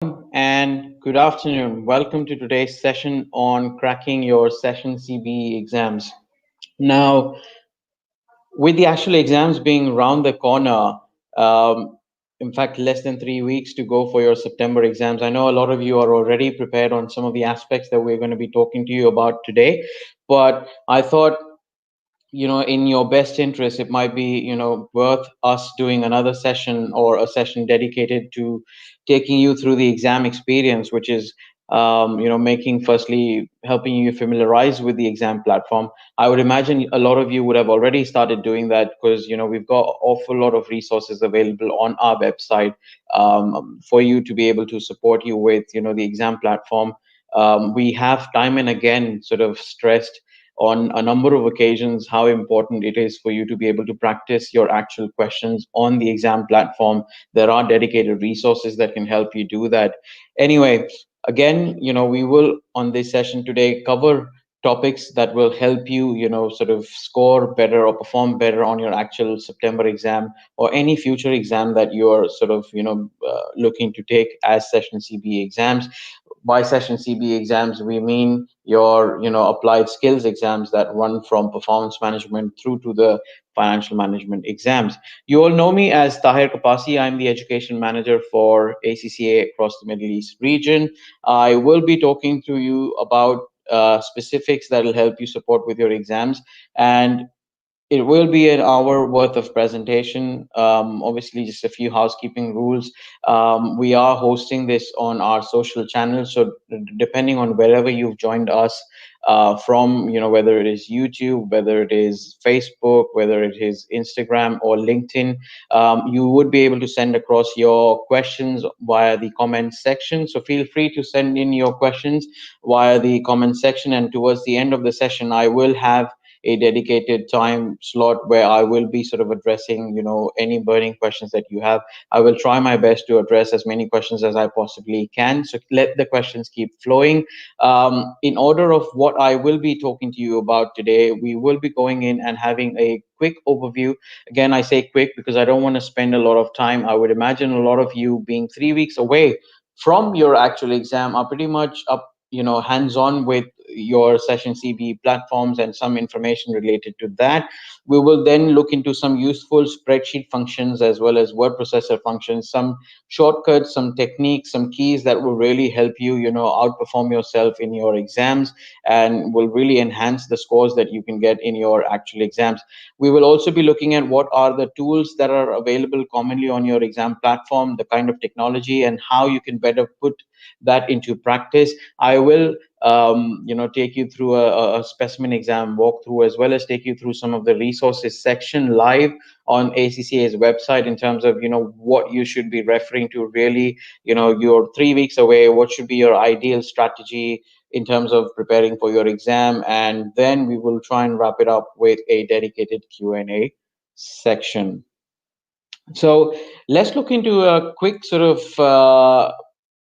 And good afternoon. Welcome to today's session on cracking your Session CBE exams. Now, with the actual exams being round the corner, um, in fact, less than 3 weeks to go for your September exams, I know a lot of you are already prepared on some of the aspects that we're going to be talking to you about today. But I thought in your best interest, it might be worth us doing another session or a session dedicated to taking you through the exam experience, which is making firstly helping you familiarize with the exam platform. I would imagine a lot of you would have already started doing that because we've got an awful lot of resources available on our website for you to be able to support you with the exam platform. We have time and again sort of stressed on a number of occasions how important it is for you to be able to practice your actual questions on the exam platform. There are dedicated resources that can help you do that. Anyway, again, we will on this session today cover topics that will help you, sort of score better or perform better on your actual September exam or any future exam that you're sort of, looking to take as Session CBE exams. By Session CBE exams, we mean your applied skills exams that run from performance management through to the financial management exams. You all know me as Tahir Kapasi. I'm the education manager for ACCA across the Middle East region. I will be talking to you about specifics that will help you support with your exams, and it will be an hour worth of presentation. Obviously, just a few housekeeping rules. We are hosting this on our social channels, so depending on wherever you've joined us from, whether it is YouTube, whether it is Facebook, whether it is Instagram or LinkedIn, you would be able to send across your questions via the comment section. So feel free to send in your questions via the comment section, and towards the end of the session, I will have a dedicated time slot where I will be sort of addressing, any burning questions that you have. I will try my best to address as many questions as I possibly can. So let the questions keep flowing. In order of what I will be talking to you about today, we will be going in and having a quick overview. Again, I say quick because I don't want to spend a lot of time. I would imagine a lot of you being 3 weeks away from your actual exam are pretty much up hands on with your Session CBE platforms and some information related to that. We will then look into some useful spreadsheet functions as well as word processor functions, some shortcuts, some techniques, some keys that will really help you, outperform yourself in your exams and will really enhance the scores that you can get in your actual exams. We will also be looking at what are the tools that are available commonly on your exam platform, the kind of technology, and how you can better put that into practice. I will take you through a specimen exam walkthrough, as well as take you through some of the resources section live on ACCA's website in terms of what you should be referring to. Really, you're 3 weeks away. What should be your ideal strategy in terms of preparing for your exam? And then we will try and wrap it up with a dedicated Q&A section. So let's look into a quick sort of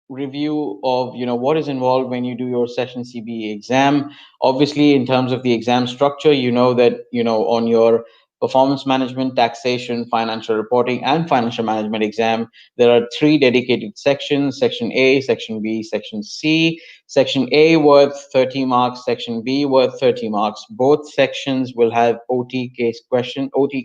review of what is involved when you do your Session CBE exam. Obviously, in terms of the exam structure, that on your performance management, taxation, financial reporting, and financial management exam, there are three dedicated sections: Section A, Section B, Section C. Section A worth 30 marks, Section B worth 30 marks. Both sections will have OT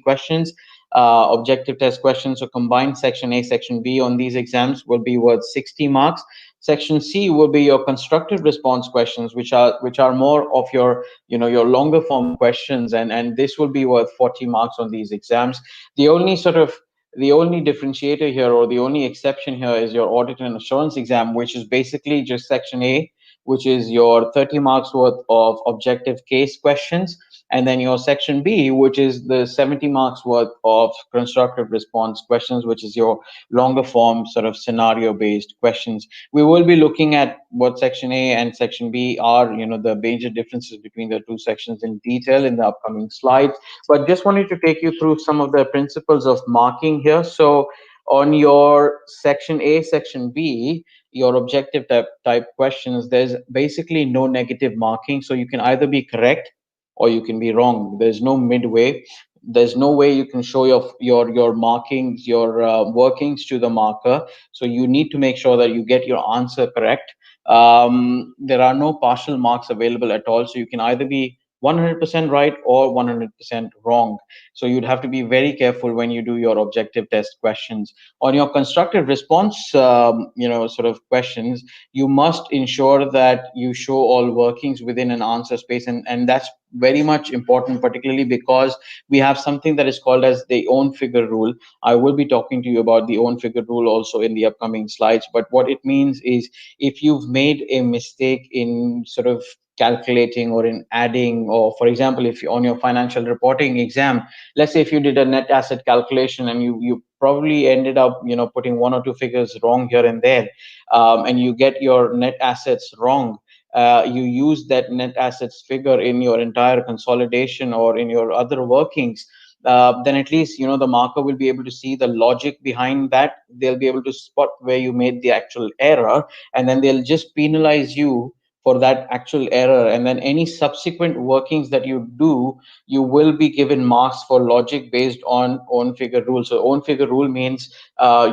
questions, objective test questions. So combined Section A, Section B on these exams will be worth 60 marks. Section C will be your constructive response questions, which are more of your longer form questions, and this will be worth 40 marks on these exams. The only differentiator here, or the only exception here, is your audit and assurance exam, which is basically just Section A, which is your 30 marks worth of objective case questions, and then your Section B, which is the 70 marks worth of constructive response questions, which is your longer form sort of scenario based questions. We will be looking at what Section A and Section B are, the major differences between the two sections in detail in the upcoming slides, but just wanted to take you through some of the principles of marking here. So on your Section A, Section B, your objective type questions, there's basically no negative marking. So you can either be correct or you can be wrong. There's no midway. There's no way you can show your markings, your workings to the marker. So you need to make sure that you get your answer correct. There are no partial marks available at all, so you can either be 100% right or 100% wrong. So you'd have to be very careful when you do your objective test questions. On your constructive response, sort of questions, you must ensure that you show all workings within an answer space, and that's very much important, particularly because we have something that is called as the own figure rule. I will be talking to you about the own figure rule also in the upcoming slides. But what it means is, if you've made a mistake in sort of calculating or in adding, or for example, if you on your financial reporting exam, let's say if you did a net asset calculation and you probably ended up putting one or two figures wrong here and there, and you get your net assets wrong, you use that net assets figure in your entire consolidation or in your other workings, then at least the marker will be able to see the logic behind that. They'll be able to spot where you made the actual error, and then they'll just penalize you for that actual error. And then any subsequent workings that you do, you will be given marks for logic based on own figure rule. So own figure rule means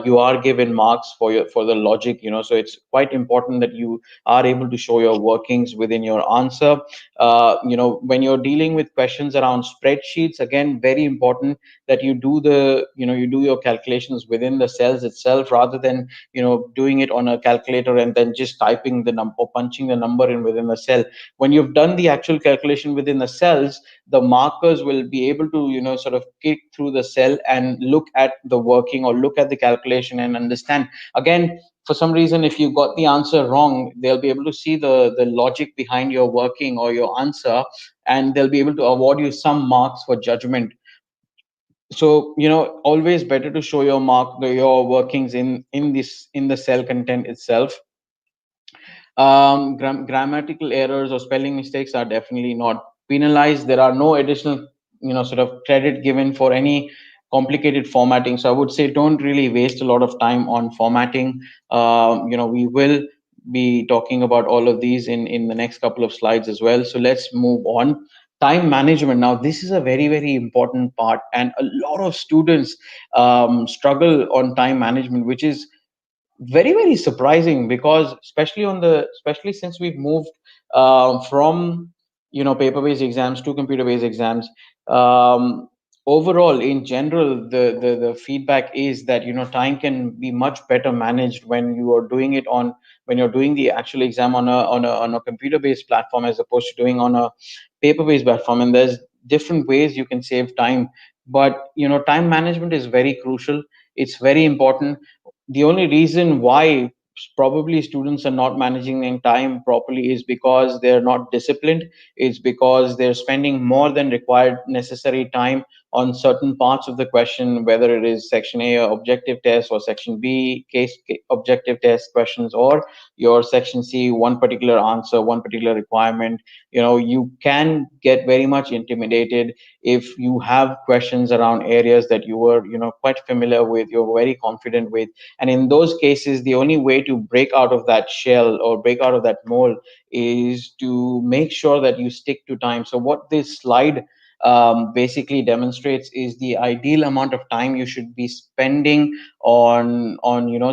you are given marks for the logic. So it's quite important that you are able to show your workings within your answer. When you're dealing with questions around spreadsheets, again, very important that you do your calculations within the cells itself, rather than doing it on a calculator and then just typing the number or punching the number in within the cell. When you've done the actual calculation within the cells, the markers will be able to sort of kick through the cell and look at the working or look at the calculation and understand. Again, for some reason, if you got the answer wrong, they'll be able to see the logic behind your working or your answer, and they'll be able to award you some marks for judgment. So always better to show your workings in the cell content itself. Grammatical errors or spelling mistakes are definitely not penalized. There are no additional sort of credit given for any complicated formatting. So I would say don't really waste a lot of time on formatting. We will be talking about all of these in the next couple of slides as well. So let's move on. Time management. Now, this is a very, very important part, and a lot of students struggle on time management, which is very, very surprising, because especially since we've moved from paper based exams to computer based exams. Um, overall, in general, the feedback is that time can be much better managed when you are doing it on when you're doing the actual exam on a computer based platform, as opposed to doing on a paper based platform. And there's different ways you can save time, but time management is very crucial. It's very important. The only reason why probably students are not managing their time properly is because they're not disciplined. It's because they're spending more than required necessary time on certain parts of the question, whether it is section A or objective test, or section B objective test questions, or your section C one particular answer, one particular requirement. You can get very much intimidated if you have questions around areas that you were quite familiar with, you're very confident with. And in those cases, the only way to break out of that shell or break out of that mold is to make sure that you stick to time. So what this slide basically demonstrates is the ideal amount of time you should be spending on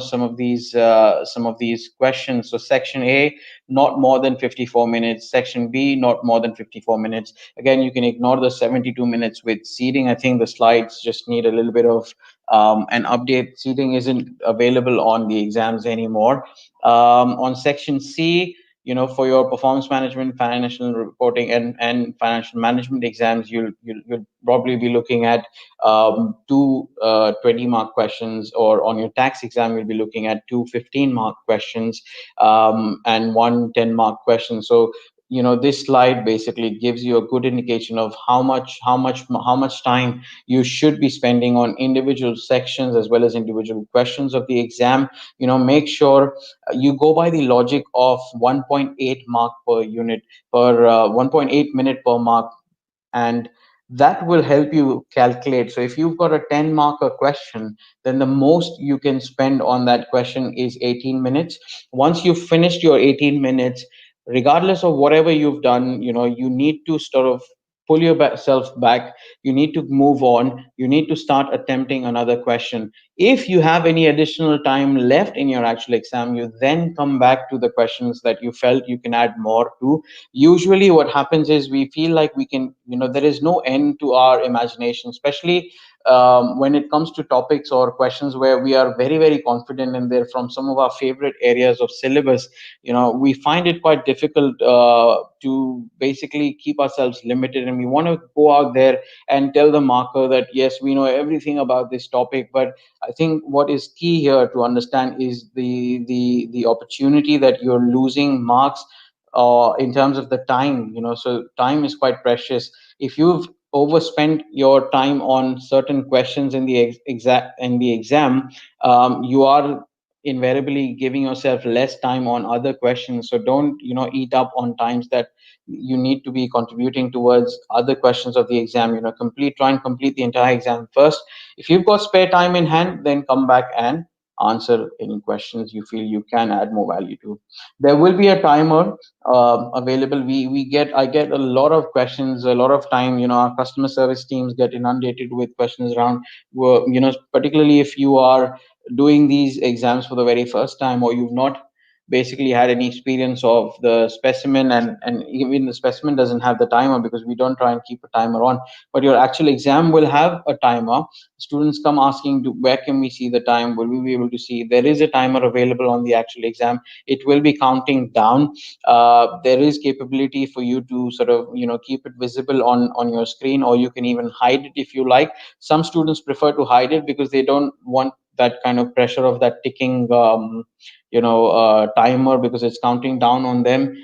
some of these questions. So section A, not more than 54 minutes. Section B, not more than 54 minutes. Again, you can ignore the 72 minutes with seating. I think the slides just need a little bit of an update. Seating isn't available on the exams anymore. On section C, for your performance management, financial reporting, and financial management exams, you'll probably be looking at two 20-mark questions, or on your tax exam, you'll be looking at two 15-mark questions, and one 10-mark question. So this slide basically gives you a good indication of how much time you should be spending on individual sections as well as individual questions of the exam. Make sure you go by the logic of 1.8 mark per unit, per 1.8 minute per mark, and that will help you calculate. So if you've got a 10 marker question, then the most you can spend on that question is 18 minutes. Once you've finished your 18 minutes, regardless of whatever you've done, you need to sort of pull yourself back. You need to move on. You need to start attempting another question. If you have any additional time left in your actual exam, you then come back to the questions that you felt you can add more to. Usually what happens is we feel like we can, there is no end to our imagination, especially when it comes to topics or questions where we are very, very confident and they're from some of our favorite areas of syllabus. We find it quite difficult to basically keep ourselves limited, and we want to go out there and tell the marker that yes, we know everything about this topic. But I think what is key here to understand is the opportunity that you're losing marks in terms of the time. So time is quite precious. If you've overspent your time on certain questions in the exam, you are invariably giving yourself less time on other questions. So don't eat up on times that you need to be contributing towards other questions of the exam. Try and complete the entire exam first. If you've got spare time in hand, then come back and answer any questions you feel you can add more value to. There will be a timer available. I get a lot of questions a lot of time. Our customer service teams get inundated with questions around, particularly if you are doing these exams for the very first time, or you've not basically had any experience of the specimen, and even the specimen doesn't have the timer because we don't try and keep a timer on. But your actual exam will have a timer. Students come asking, where can we see the time? Will we be able to see? There is a timer available on the actual exam. It will be counting down. There is capability for you to sort of keep it visible on your screen, or you can even hide it if you like. Some students prefer to hide it because they don't want that kind of pressure of that ticking timer, because it's counting down on them.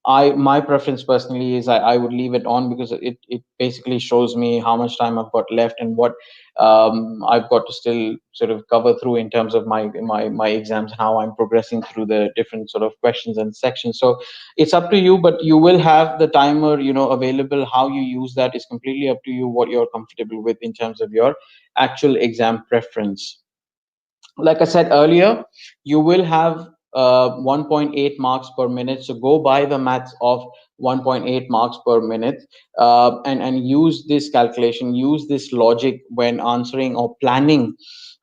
My preference personally is I would leave it on, because it basically shows me how much time I've got left and what I've got to still sort of cover through in terms of my exams, and how I'm progressing through the different sort of questions and sections. So it's up to you, but you will have the timer available. How you use that is completely up to you, what you're comfortable with in terms of your actual exam preference. Like I said earlier, you will have 1.8 marks per minute. So go by the maths of 1.8 marks per minute, and use this calculation, use this logic when answering or planning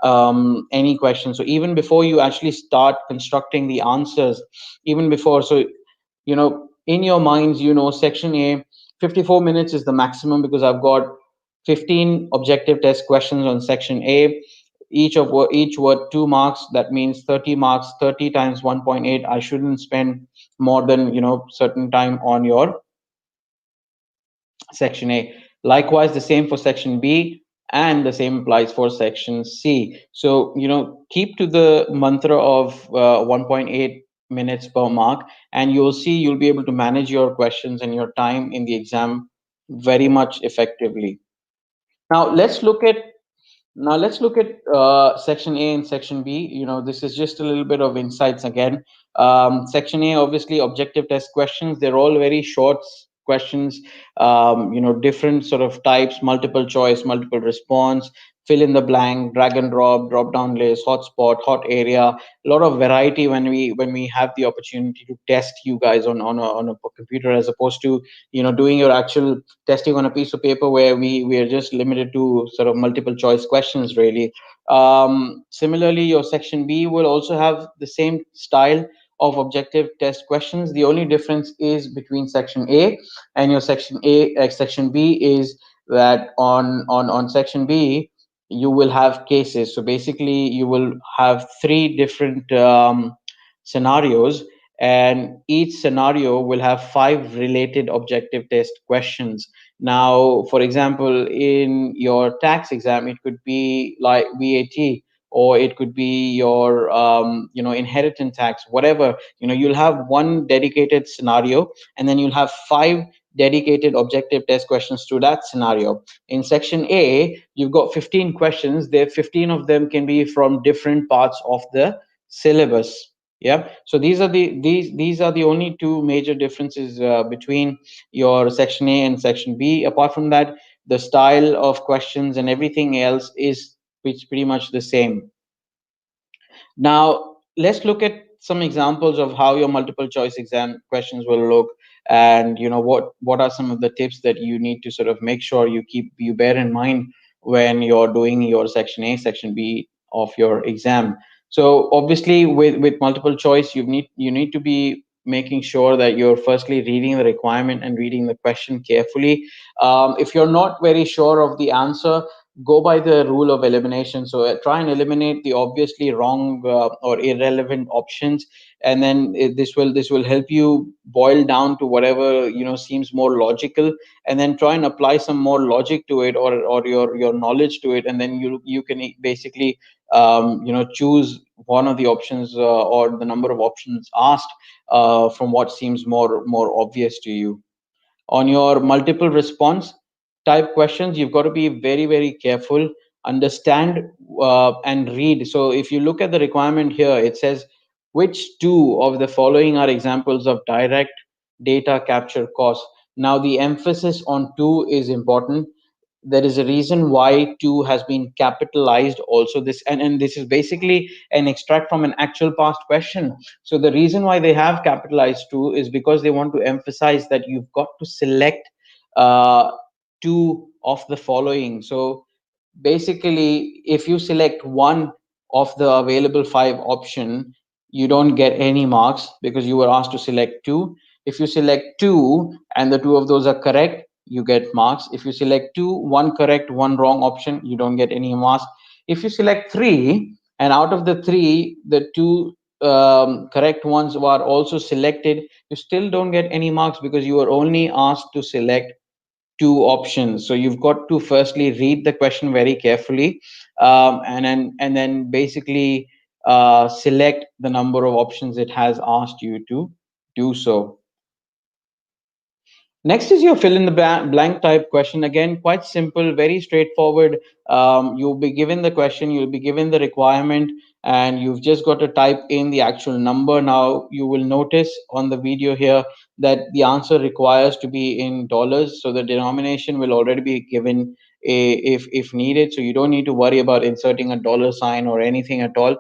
any question. So even before you actually start constructing the answers, even before, so in your minds, section A, 54 minutes is the maximum, because I've got 15 objective test questions on section A. Each word 2 marks. That means 30 marks. 30 times 1.8. I shouldn't spend more than certain time on your section A. Likewise, the same for section B, and the same applies for section C. So keep to the mantra of 1.8 minutes per mark, and you'll be able to manage your questions and your time in the exam very much effectively. Now let's look at section A and section B. This is just a little bit of insights again. Section A, obviously, objective test questions. They're all very short questions. Different sort of types: multiple choice, multiple response, fill in the blank, drag and drop down list, hotspot, hot area. A lot of variety when we have the opportunity to test you guys on a computer, as opposed to doing your actual testing on a piece of paper, where we are just limited to sort of multiple choice questions, really. Similarly, your section B will also have the same style of objective test questions. The only difference is between section A and your section B is that on section B you will have cases. So basically you will have three different scenarios, and each scenario will have five related objective test questions. Now, for example, in your tax exam, it could be like VAT, or it could be your inheritance tax, whatever. You'll have one dedicated scenario, and then you'll have five dedicated objective test questions to that scenario. In section A, you've got 15 questions. There, 15 of them can be from different parts of the syllabus. Yeah, so these are the only two major differences between your section A and section B. Apart from that, the style of questions and everything else is pretty much the same. Now let's look at some examples of how your multiple choice exam questions will look. and what are some of the tips that you need to sort of make sure you bear in mind when you're doing your section A, section B of your exam. So obviously with multiple choice, you need to be making sure that you're firstly reading the requirement and reading the question carefully. If you're not very sure of the answer, go by the rule of elimination. So try and eliminate the obviously wrong or irrelevant options, and then this will help you boil down to whatever seems more logical, and then try and apply some more logic to it, or your knowledge to it, and then you can basically choose one of the options, or the number of options asked, from what seems more obvious to you. On your multiple response type questions, you've got to be very careful, understand, and read. So if you look at the requirement here, it says which two of the following are examples of direct data capture costs. Now the emphasis on two is important. There is a reason why two has been capitalized also. And this is basically an extract from an actual past question. So the reason why they have capitalized two is because they want to emphasize that you've got to select uh, two of the following. So basically, if you select one of the available five option, you don't get any marks because you were asked to select two. If you select two and the two of those are correct, you get marks. If you select two, one correct, one wrong option, you don't get any marks. If you select three, and out of the three, the two correct ones are also selected, you still don't get any marks because you were only asked to select two options. So you've got to firstly read the question very carefully, and then basically select the number of options it has asked you to do so. Next is your fill in the blank type question. Again, quite simple, very straightforward. You'll be given the question, you'll be given the requirement, and you've just got to type in the actual number. Now, you will notice on the video here that the answer requires to be in dollars. So the denomination will already be given if needed. So you don't need to worry about inserting a dollar sign or anything at all.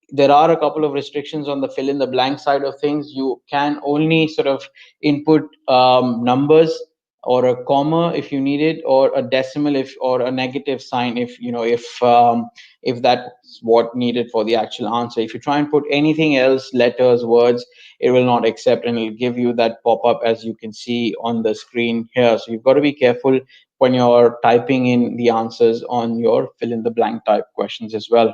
There are a couple of restrictions on the fill in the blank side of things. You can only sort of input numbers or a comma if you need it, or a decimal if, or a negative sign if that's what needed for the actual answer. If you try and put anything else, letters, words, it will not accept, and it'll give you that pop-up as you can see on the screen here. So you've got to be careful when you're typing in the answers on your fill in the blank type questions as well.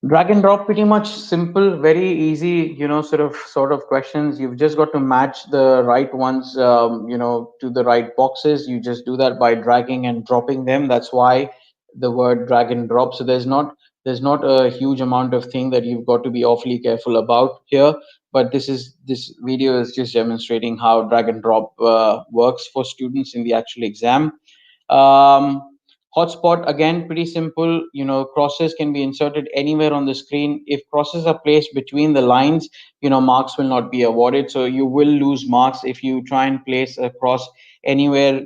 Drag and drop, pretty much simple, very easy, sort of questions. You've just got to match the right ones, to the right boxes. You just do that by dragging and dropping them. That's why the word drag and drop. So there's not a huge amount of thing that you've got to be awfully careful about here. But this video is just demonstrating how drag and drop works for students in the actual exam. um, Hotspot, again, pretty simple. Crosses can be inserted anywhere on the screen. If crosses are placed between the lines, marks will not be awarded. So you will lose marks if you try and place a cross anywhere,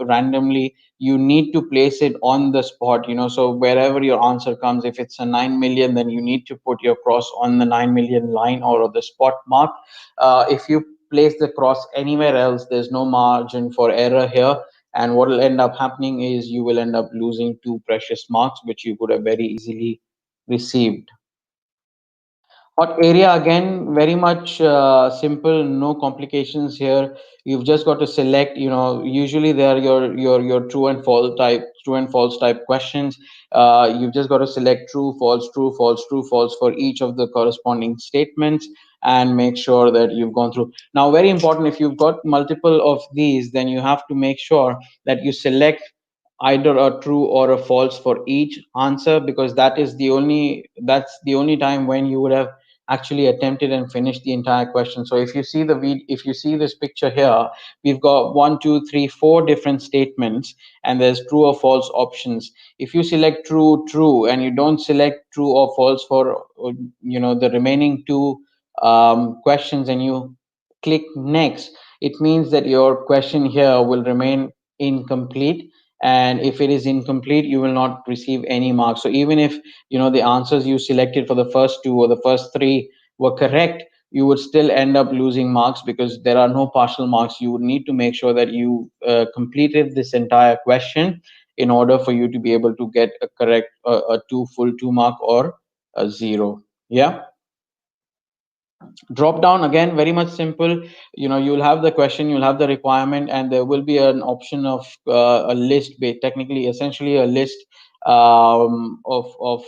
randomly. You need to place it on the spot, so wherever your answer comes, if it's a 9 million, then you need to put your cross on the 9 million line or the spot mark. If you place the cross anywhere else, there's no margin for error here, and what will end up happening is you will end up losing two precious marks which you could have very easily received. Hot area, again, very much simple, no complications here. You've just got to select, usually they are your true and false type questions. You've just got to select true, false, true, false, true, false for each of the corresponding statements, and make sure that you've gone through. Now, very important, if you've got multiple of these, then you have to make sure that you select either a true or a false for each answer, because that's the only time when you would have actually attempted and finished the entire question. So if you see this picture here, we've got one, two, three, four different statements, and there's true or false options. If you select true, and you don't select true or false for the remaining two questions, and you click next, it means that your question here will remain incomplete, and if it is incomplete, you will not receive any marks. So even if the answers you selected for the first two or the first three were correct, you would still end up losing marks because there are no partial marks. You would need to make sure that you completed this entire question in order for you to be able to get a correct a two full 2 mark or a zero. Yeah. Drop down again, very much simple. You'll have the question, you'll have the requirement, and there will be an option of a list, technically essentially a list of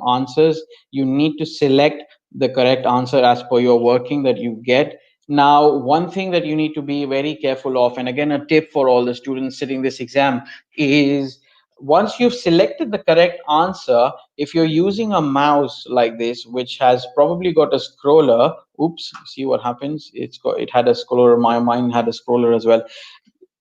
answers. You need to select the correct answer as per your working that you get. Now, one thing that you need to be very careful of, and again a tip for all the students sitting this exam, is once you've selected the correct answer, if you're using a mouse like this, which has probably got a scroller, oops, see what happens, it had a scroller, my mind had a scroller as well.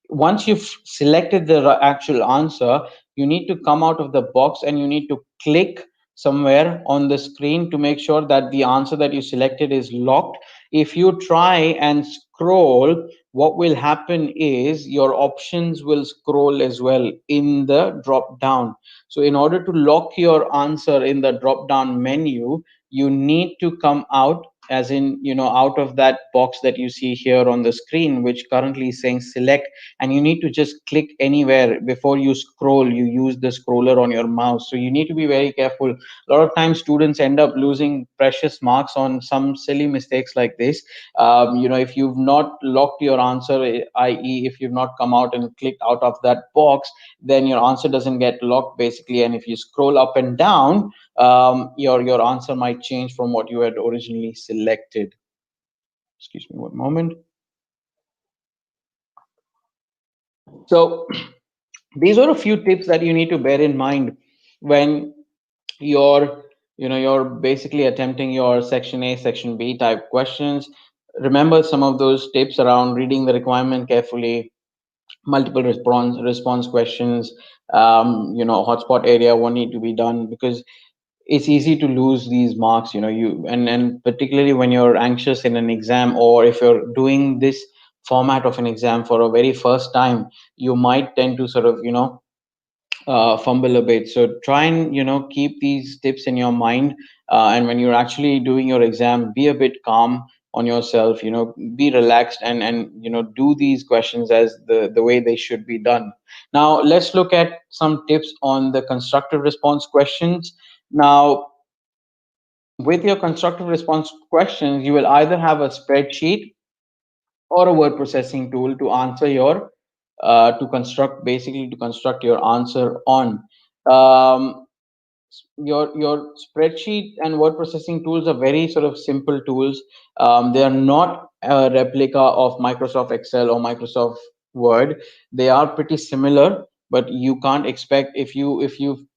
Once you've selected the actual answer, you need to come out of the box and you need to click somewhere on the screen to make sure that the answer that you selected is locked. If you try and scroll, what will happen is your options will scroll as well in the drop down. So in order to lock your answer in the drop down menu, you need to come out, as in, out of that box that you see here on the screen, which currently is saying select, and you need to just click anywhere before you scroll. You use the scroller on your mouse, so you need to be very careful. A lot of times students end up losing precious marks on some silly mistakes like this. If you've not locked your answer, i.e. if you've not come out and clicked out of that box, then your answer doesn't get locked basically, and if you scroll up and down, your answer might change from what you had originally selected. Excuse me one moment. So these are a few tips that you need to bear in mind when you're basically attempting your section A, section B type questions. Remember some of those tips around reading the requirement carefully, multiple response questions. Hotspot area won't need to be done, because it's easy to lose these marks. And particularly when you're anxious in an exam, or if you're doing this format of an exam for a very first time, you might tend to sort of fumble a bit. So try and keep these tips in your mind, and when you're actually doing your exam, be a bit calm on yourself. Be relaxed, and do these questions as the way they should be done. Now let's look at some tips on the constructive response questions. Now, with your constructive response questions, you will either have a spreadsheet or a word processing tool to answer your to construct your answer on. um, your spreadsheet and word processing tools are very sort of simple tools. They are not a replica of Microsoft Excel or Microsoft Word. They are pretty similar, but you can't expect, if you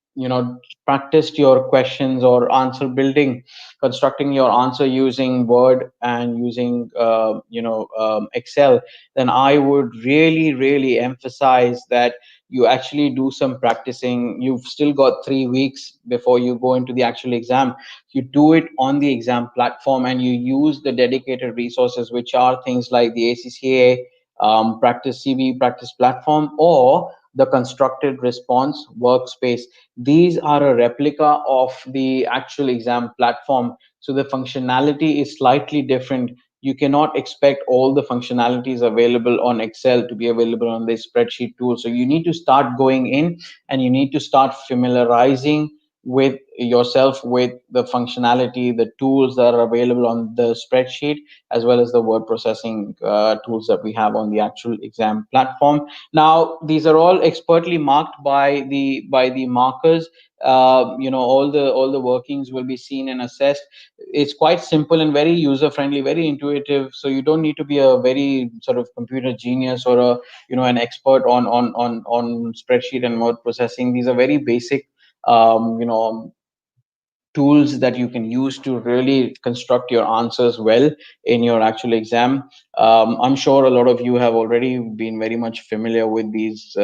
practiced your questions or answer building, constructing your answer using Word and using Excel, then I would really emphasize that you actually do some practicing. You've still got 3 weeks before you go into the actual exam. You do it on the exam platform, and you use the dedicated resources, which are things like the ACCA practice CBE practice platform, or the constructed response workspace. These are a replica of the actual exam platform, so the functionality is slightly different. You cannot expect all the functionalities available on Excel to be available on this spreadsheet tool. So you need to start going in, and you need to start familiarizing with yourself with the functionality, the tools that are available on the spreadsheet, as well as the word processing tools that we have on the actual exam platform. Now, these are all expertly marked by the markers. All the workings will be seen and assessed. It's quite simple and very user friendly, very intuitive, so you don't need to be a very sort of computer genius or an expert on spreadsheet and word processing. These are very basic tools that you can use to really construct your answers well in your actual exam. I'm sure a lot of you have already been very much familiar with these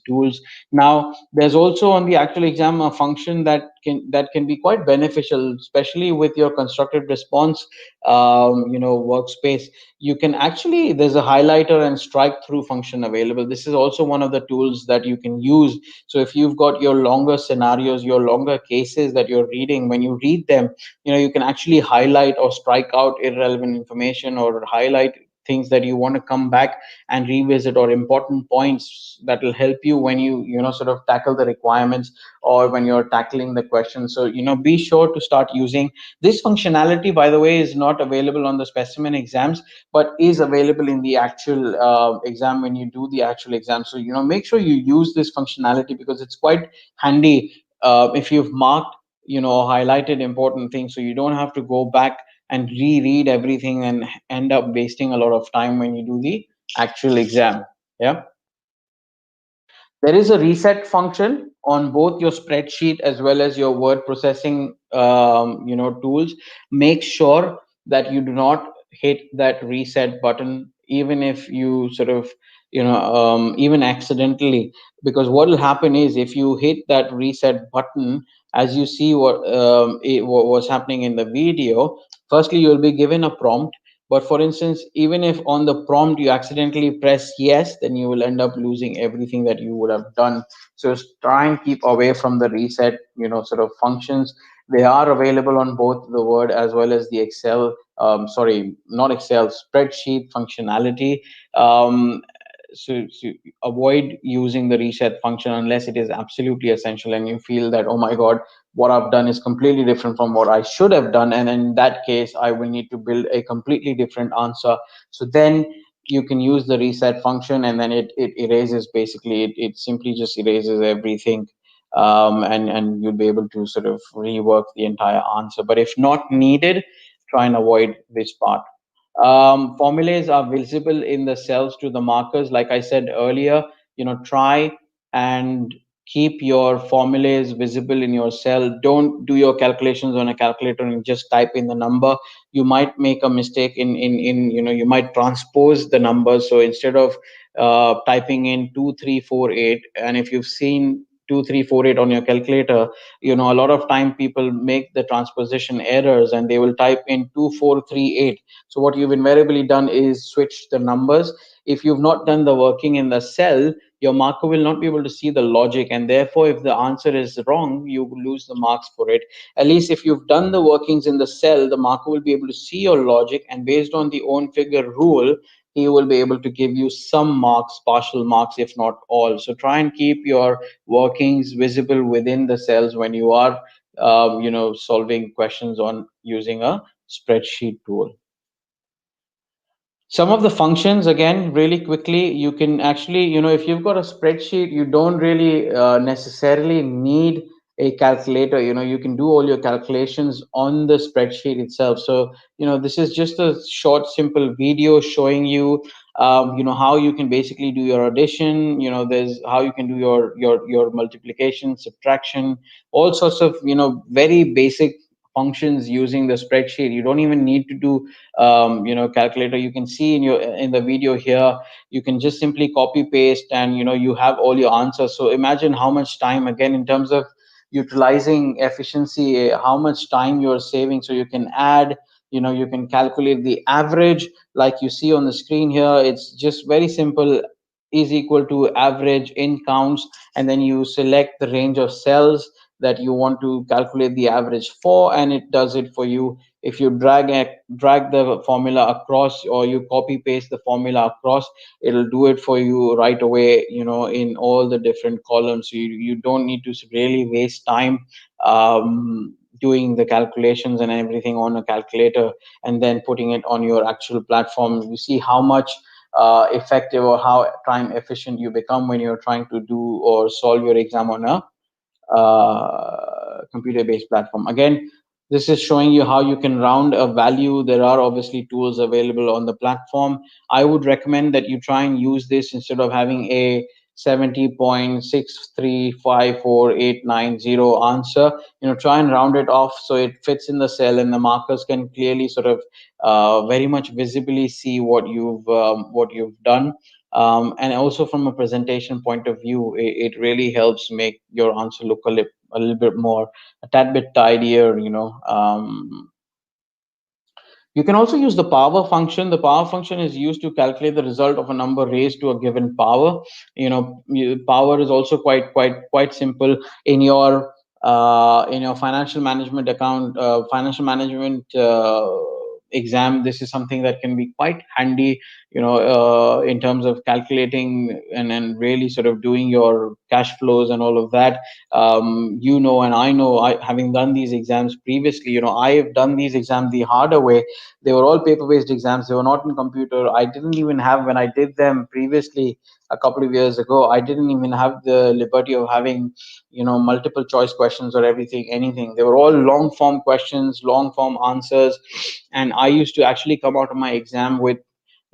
tools. Now, there's also on the actual exam a function that can be quite beneficial, especially with your constructed response workspace. You can actually, there's a highlighter and strike through function available. This is also one of the tools that you can use. So if you've got your longer scenarios, your longer cases that you're reading, when you read them, you can actually highlight or strike out irrelevant information, or highlight things that you want to come back and revisit, or important points that will help you when you sort of tackle the requirements, or when you're tackling the question. So be sure to start using this functionality. By the way, is not available on the specimen exams, but is available in the actual exam, when you do the actual exam. So make sure you use this functionality, because it's quite handy if you've marked or highlighted important things, so you don't have to go back and reread everything and end up wasting a lot of time when you do the actual exam. Yeah. There is a reset function on both your spreadsheet as well as your word processing tools. Make sure that you do not hit that reset button, even if you sort of even accidentally, because what will happen is, if you hit that reset button, as you see what was happening in the video, firstly you'll be given a prompt. But for instance, even if on the prompt you accidentally press yes, then you will end up losing everything that you would have done. So try and keep away from the reset, sort of functions. They are available on both the Word as well as the Excel, sorry, not Excel, spreadsheet functionality. So avoid using the reset function unless it is absolutely essential and you feel that, oh my God, what I've done is completely different from what I should have done, and in that case I will need to build a completely different answer. So then you can use the reset function, and then it erases, basically it simply just erases everything, and you'll be able to sort of rework the entire answer. But if not needed, try and avoid this part. Formulas are visible in the cells to the markers. Like I said earlier, try and keep your formulas visible in your cell. Don't do your calculations on a calculator and just type in the number. You might make a mistake in you might transpose the numbers. So instead of typing in 2348, and if you've seen 2348 on your calculator, a lot of time people make the transposition errors and they will type in 2438. So what you've invariably done is switch the numbers. If you've not done the working in the cell, your marker will not be able to see the logic, and therefore if the answer is wrong, you will lose the marks for it. At least if you've done the workings in the cell, the marker will be able to see your logic, and based on the own figure rule, he will be able to give you some marks, partial marks, if not all. So try and keep your workings visible within the cells when you are solving questions on using a spreadsheet tool. Some of the functions, again, really quickly, you can actually, if you've got a spreadsheet, you don't really necessarily need a calculator. You can do all your calculations on the spreadsheet itself. So this is just a short simple video showing you how you can basically do your addition. There's how you can do your multiplication, subtraction, all sorts of very basic functions using the spreadsheet. You don't even need to do calculator. You can see in the video here, you can just simply copy paste, and you have all your answers. So imagine how much time, again, in terms of utilizing efficiency, how much time you're saving. So you can add, you can calculate the average, like you see on the screen here. It's just very simple, is equal to average in counts, and then you select the range of cells that you want to calculate the average for, and it does it for you. If you drag the formula across, or you copy paste the formula across, it'll do it for you right away, in all the different columns. So you don't need to really waste time doing the calculations and everything on a calculator and then putting it on your actual platform. You see how much effective or how time efficient you become when you're trying to do or solve your exam on a computer-based platform. Again, this is showing you how you can round a value. There are obviously tools available on the platform. I would recommend that you try and use this instead of having a 70.6354890 answer. Try and round it off so it fits in the cell, and the markers can clearly sort of very much visibly see what you've done. And also from a presentation point of view, it really helps make your answer look a little bit more, a tad bit tidier, you can also use the power function. The power function is used to calculate the result of a number raised to a given power. Power is also quite simple in your financial management financial management exam. This is something that can be quite handy, in terms of calculating and really sort of doing your cash flows and all of that. And I know, having done these exams previously, I have done these exams the harder way. They were all paper based exams. They were not in computer. I didn't even have, when I did them previously a couple of years ago, I didn't even have the liberty of having, multiple choice questions or anything. They were all long form questions, long form answers. And I used to actually come out of my exam with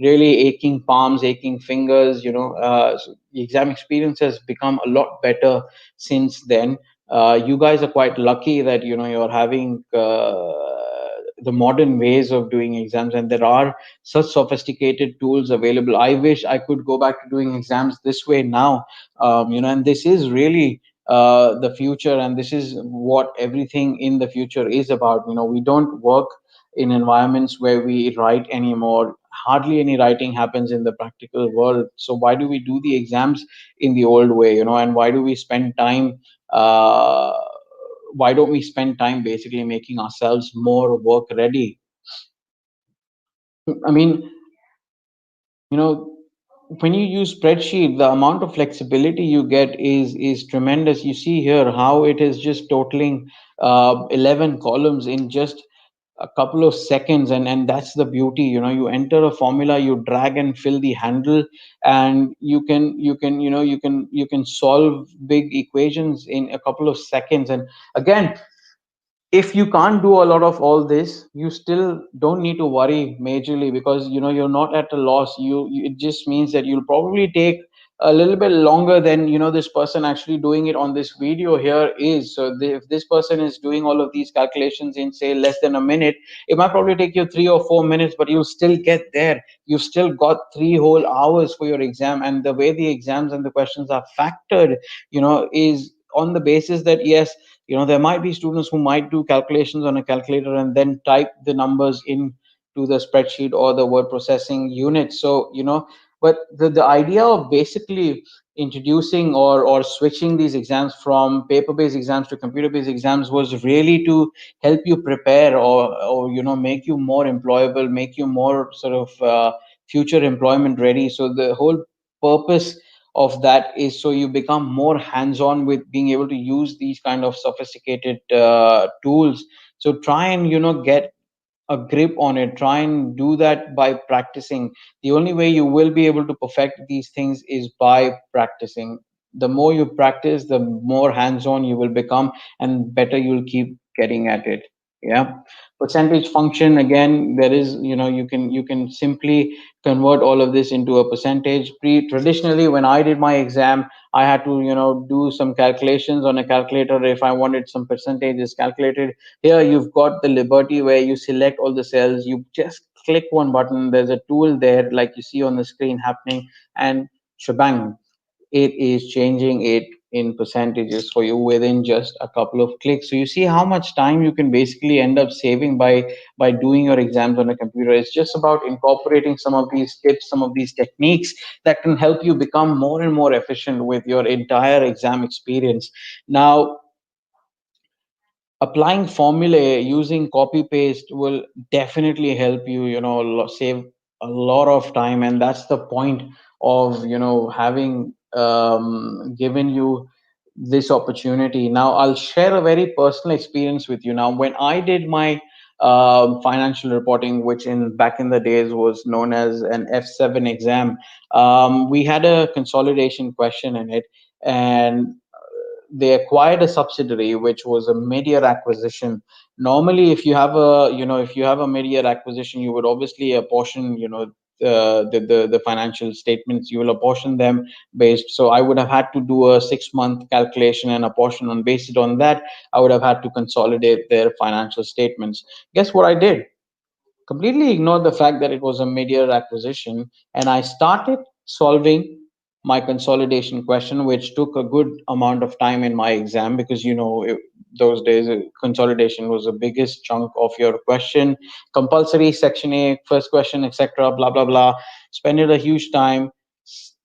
really aching palms, aching fingers. So the exam experience has become a lot better since then. You guys are quite lucky that you're having the modern ways of doing exams, and there are such sophisticated tools available. I wish I could go back to doing exams this way now. And this is really the future, and this is what everything in the future is about. We don't work in environments where we write anymore. Hardly any writing happens in the practical world. So why do we do the exams in the old way? And why do we spend time? Uh, why don't we spend time basically making ourselves more work ready? I mean, you know, when you use spreadsheet, the amount of flexibility you get is tremendous. You see here how it is just totaling 11 columns in just a couple of seconds, and that's the beauty. You enter a formula, you drag and fill the handle, and you can solve big equations in a couple of seconds. And again, if you can't do a lot of all this, you still don't need to worry majorly, because you're not at a loss. It just means that you'll probably take a little bit longer than this person actually doing it on this video here is. So if this person is doing all of these calculations in, say, less than a minute, it might probably take you 3 or 4 minutes, but you'll still get there. You've still got 3 whole hours for your exam. And the way the exams and the questions are factored, is on the basis that, yes, there might be students who might do calculations on a calculator and then type the numbers in to the spreadsheet or the word processing unit. So but the idea of basically introducing or switching these exams from paper based exams to computer based exams was really to help you prepare, or make you more employable, make you more sort of future employment ready. So the whole purpose of that is so you become more hands on with being able to use these kind of sophisticated tools. So try and get a grip on it. Try and do that by practicing. The only way you will be able to perfect these things is by practicing. The more you practice, the more hands on you will become, and better you'll keep getting at it. Yeah. Percentage function, again, there is, you can simply convert all of this into a percentage. Traditionally, when I did my exam, I had to do some calculations on a calculator if I wanted some percentages calculated. Here you've got the liberty where you select all the cells, you just click one button, there's a tool there like you see on the screen happening, and shebang, it is changing it in percentages for you within just a couple of clicks. So you see how much time you can basically end up saving by doing your exams on a computer. It's just about incorporating some of these tips, some of these techniques that can help you become more and more efficient with your entire exam experience. Now, applying formulae using copy paste will definitely help you, save a lot of time. And that's the point of having given you this opportunity. Now I'll share a very personal experience with you. Now, when I did my financial reporting, which in back in the days was known as an F7 exam, we had a consolidation question in it. And they acquired a subsidiary which was a mid-year acquisition. Normally, if you have a mid-year acquisition, you would obviously apportion, the financial statements, you will apportion them based. So I would have had to do a 6-month calculation and apportion, on based on that I would have had to consolidate their financial statements. Guess what I did? Completely ignored the fact that it was a mid-year acquisition, and I started solving my consolidation question, which took a good amount of time in my exam, because those days consolidation was the biggest chunk of your question. Compulsory section A, first question, etc. Blah blah blah. Spent it a huge time.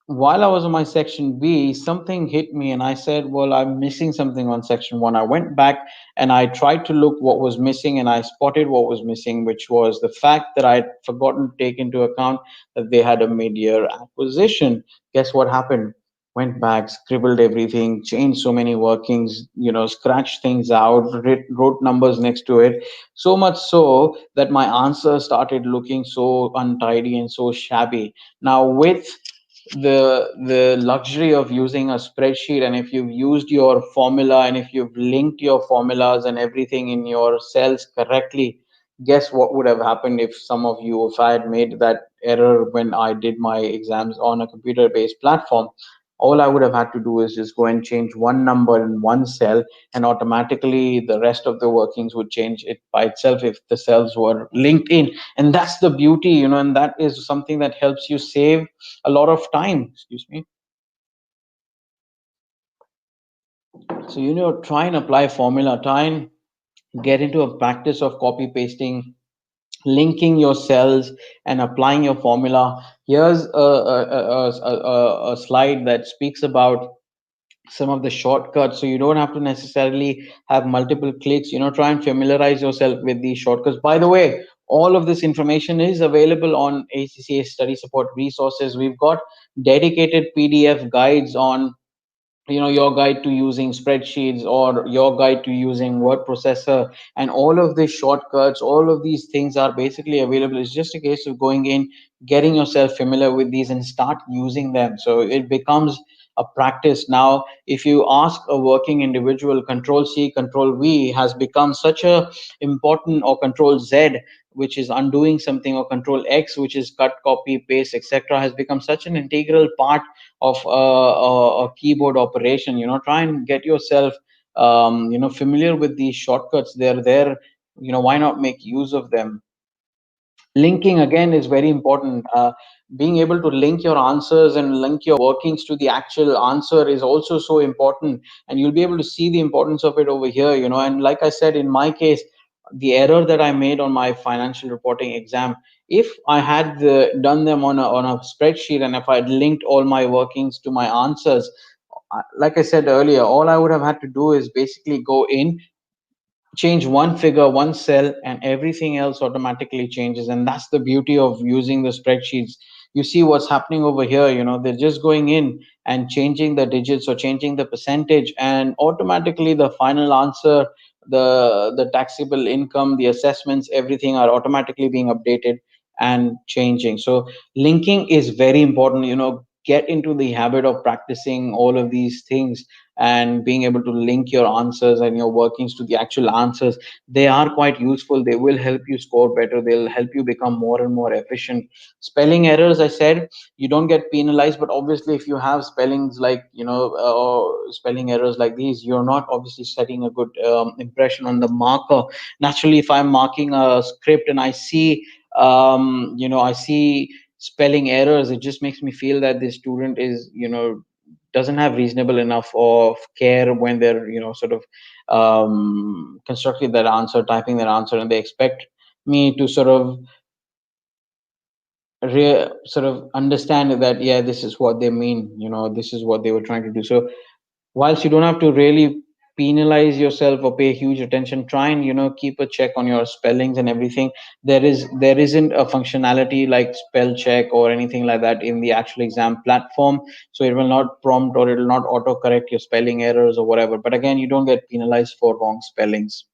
While I was on my section B, something hit me, and I said, "Well, I'm missing something on section one." I went back and I tried to look what was missing, and I spotted what was missing, which was the fact that I'd forgotten to take into account that they had a mid-year acquisition. Guess what happened? Went back, scribbled everything, changed so many workings, scratched things out, wrote numbers next to it, so much so that my answer started looking so untidy and so shabby. Now, with the luxury of using a spreadsheet, and if you've used your formula and if you've linked your formulas and everything in your cells correctly, guess what would have happened if some of you, if I had made that error when I did my exams on a computer based platform? All I would have had to do is just go and change one number in one cell, and automatically the rest of the workings would change it by itself if the cells were linked in. And that's the beauty, and that is something that helps you save a lot of time. Excuse me. So, try and apply formula, try and get into a practice of copy pasting, linking your cells and applying your formula. Here's a slide that speaks about some of the shortcuts, so you don't have to necessarily have multiple clicks. Try and familiarize yourself with these shortcuts. By the way, all of this information is available on ACCA study support resources. We've got dedicated PDF guides on, your guide to using spreadsheets, or your guide to using word processor, and all of these shortcuts, all of these things are basically available. It's just a case of going in, getting yourself familiar with these and start using them, so it becomes a practice. Now, if you ask a working individual, control C, control V has become such a important, or control Z, which is undoing something, or control X, which is cut, copy, paste, etc., has become such an integral part of a keyboard operation. Try and get yourself familiar with these shortcuts. They're there. Why not make use of them? Linking again is very important. Being able to link your answers and link your workings to the actual answer is also so important, and you'll be able to see the importance of it over here. And like I said, in my case, the error that I made on my financial reporting exam, if I had done them on a spreadsheet, and if I'd linked all my workings to my answers, like I said earlier, all I would have had to do is basically go in, change one figure, one cell, and everything else automatically changes. And that's the beauty of using the spreadsheets. You see what's happening over here. They're just going in and changing the digits or changing the percentage, and automatically the final answer, the taxable income, the assessments, everything are automatically being updated and changing. So linking is very important. Get into the habit of practicing all of these things, and being able to link your answers and your workings to the actual answers. They are quite useful. They will help you score better. They'll help you become more and more efficient. Spelling errors, I said, you don't get penalized, but obviously if you have spellings like, spelling errors like these, you're not obviously setting a good impression on the marker. Naturally, if I'm marking a script and I see spelling errors, it just makes me feel that the student is, doesn't have reasonable enough of care when they're, sort of constructing that answer, typing that answer, and they expect me to sort of understand that, yeah, this is what they mean, this is what they were trying to do. So whilst you don't have to really penalize yourself or pay huge attention, try and, keep a check on your spellings and everything. There isn't a functionality like spell check or anything like that in the actual exam platform, so it will not prompt, or it will not auto correct your spelling errors or whatever. But again, you don't get penalized for wrong spellings.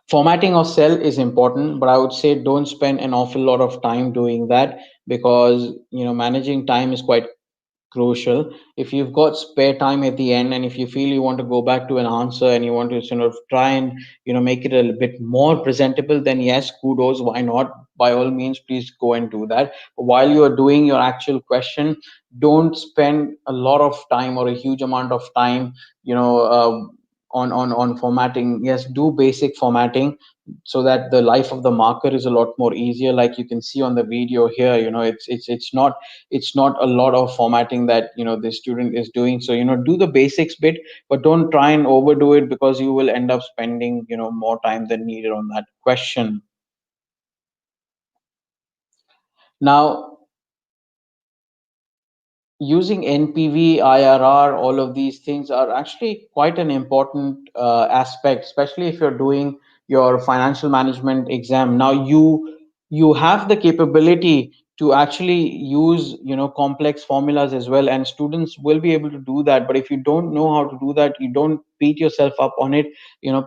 Formatting of cell is important, but I would say don't spend an awful lot of time doing that, because managing time is quite crucial. If you've got spare time at the end, and if you feel you want to go back to an answer and you want to sort of try and make it a little bit more presentable, then yes, kudos, why not? By all means, please go and do that. But while you are doing your actual question, don't spend a lot of time or a huge amount of time, you know uh, on formatting. Yes, do basic formatting so that the life of the marker is a lot more easier. Like you can see on the video here, it's not a lot of formatting that the student is doing. So do the basics bit, but don't try and overdo it, because you will end up spending more time than needed on that question. Now, using NPV, IRR, all of these things are actually quite an important aspect, especially if you're doing your financial management exam. Now, you have the capability to actually use complex formulas as well, and students will be able to do that. But if you don't know how to do that, you don't beat yourself up on it.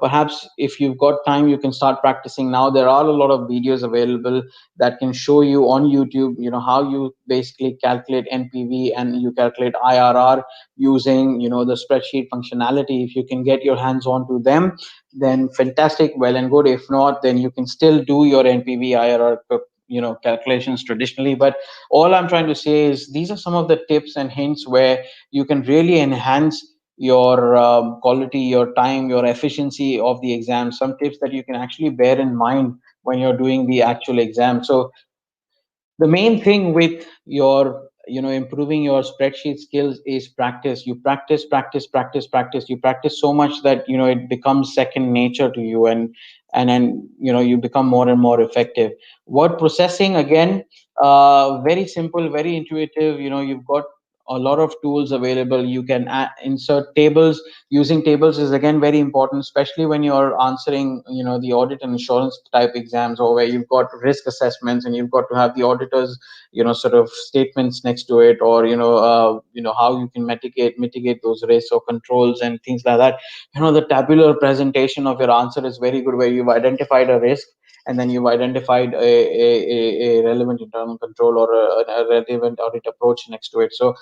Perhaps if you've got time, you can start practicing now. There are a lot of videos available that can show you on YouTube, how you basically calculate NPV and you calculate IRR using, the spreadsheet functionality. If you can get your hands onto them, then fantastic, well and good. If not, then you can still do your NPV, IRR, calculations traditionally. But all I'm trying to say is these are some of the tips and hints where you can really enhance your quality, your time, your efficiency of the exam. Some tips that you can actually bear in mind when you're doing the actual exam. So the main thing with your improving your spreadsheet skills is practice. You practice, practice, practice, practice. You practice so much that it becomes second nature to you, and then you become more and more effective. Word processing, again, very simple, very intuitive. You've got a lot of tools available. You can insert tables. Using tables is again very important, especially when you're answering the audit and insurance type exams, or where you've got risk assessments and you've got to have the auditors sort of statements next to it, or how you can mitigate those risks or controls and things like that. The tabular presentation of your answer is very good, where you've identified a risk and then you've identified a relevant internal control or a relevant audit approach next to it. So